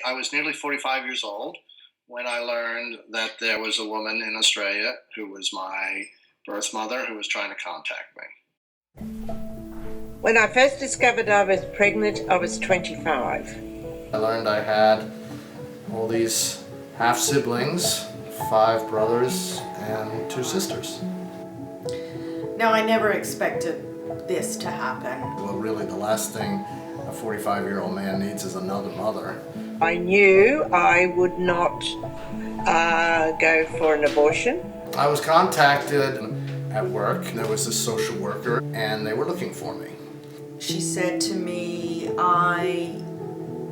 I was nearly 45 years old when I learned that there was a woman in Australia who was my birth mother who was trying to contact me. When I first discovered I was pregnant, I was 25. I learned I had all these half siblings, 5 brothers and 2 sisters. Now, I never expected this to happen. Well, really, the last thing a 45-year-old man needs is another mother. I knew I would not go for an abortion. I was contacted at work. There was a social worker, and they were looking for me. She said to me, I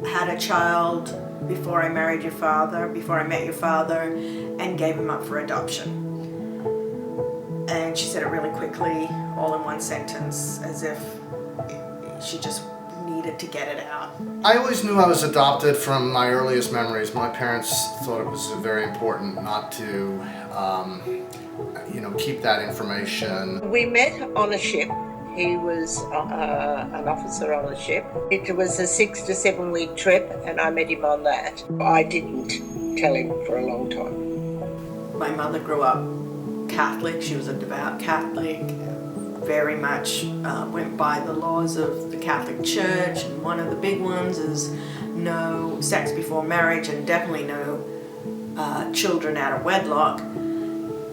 had a child before I married your father, before I met your father, and gave him up for adoption. And she said it really quickly, all in one sentence, as if she just needed to get it out. I always knew I was adopted from my earliest memories. My parents thought it was very important not to, keep that information. We met on a ship. He was an officer on a ship. It was a 6 to 7 week trip, and I met him on that. I didn't tell him for a long time. My mother grew up Catholic. She was a devout Catholic, very much went by the laws of the Catholic Church, and one of the big ones is no sex before marriage and definitely no children out of wedlock.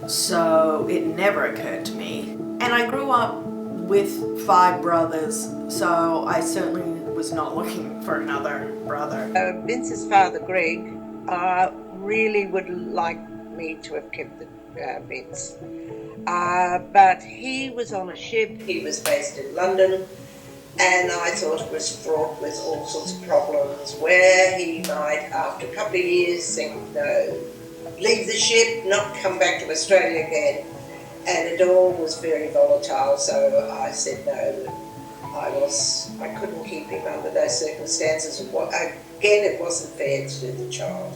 So it never occurred to me. And I grew up with 5 brothers, so I certainly was not looking for another brother. Vince's father, Greg, really would like me to have kept Vince. But he was on a ship. He was based in London, and I thought it was fraught with all sorts of problems where he might, after a couple of years, think, no, leave the ship, not come back to Australia again. And it all was very volatile, so I said no. I couldn't keep him under those circumstances. Again, it wasn't fair to the child.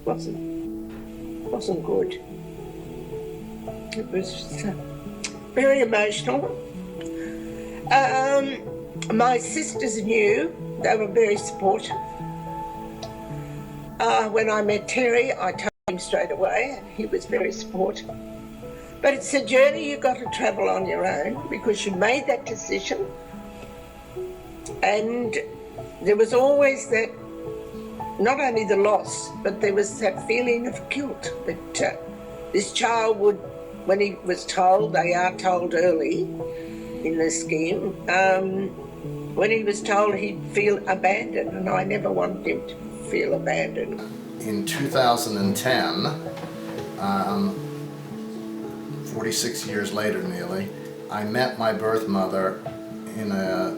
Wasn't good. It was very emotional. My sisters knew, they were very supportive. When I met Terry, I told him straight away, and he was very supportive. But it's a journey you've got to travel on your own, because you made that decision. And there was always that, not only the loss, but there was that feeling of guilt that this child would, when he was told, they are told early in the scheme, when he was told he'd feel abandoned, and I never wanted him to feel abandoned. In 2010, 46 years later nearly, I met my birth mother in a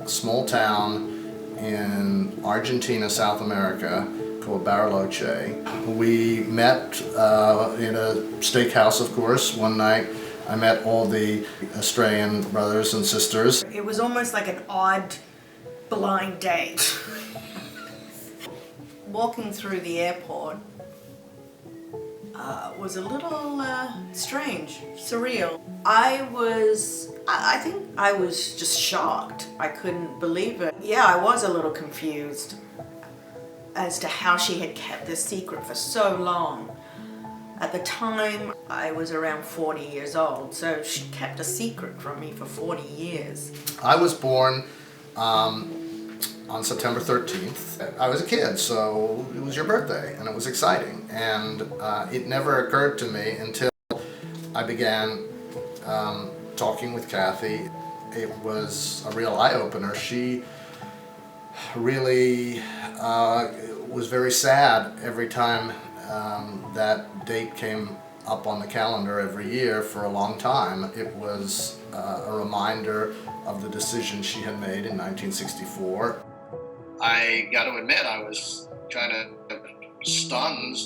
small town in Argentina, South America, called Bariloche. We met in a steakhouse, of course, one night. I met all the Australian brothers and sisters. It was almost like an odd blind date. Walking through the airport was a little strange, surreal. I think I was just shocked. I couldn't believe it. Yeah, I was a little confused as to how she had kept this secret for so long. At the time, I was around 40 years old, so she kept a secret from me for 40 years. I was born on September 13th. I was a kid, so it was your birthday, and it was exciting. And it never occurred to me until I began talking with Kathy. It was a real eye-opener. She really was very sad every time that date came up on the calendar every year for a long time. It was a reminder of the decision she had made in 1964. I got to admit, I was kind of stunned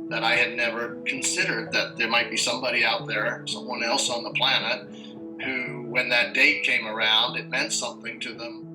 that I had never considered that there might be somebody out there, someone else on the planet, who, when that date came around, it meant something to them.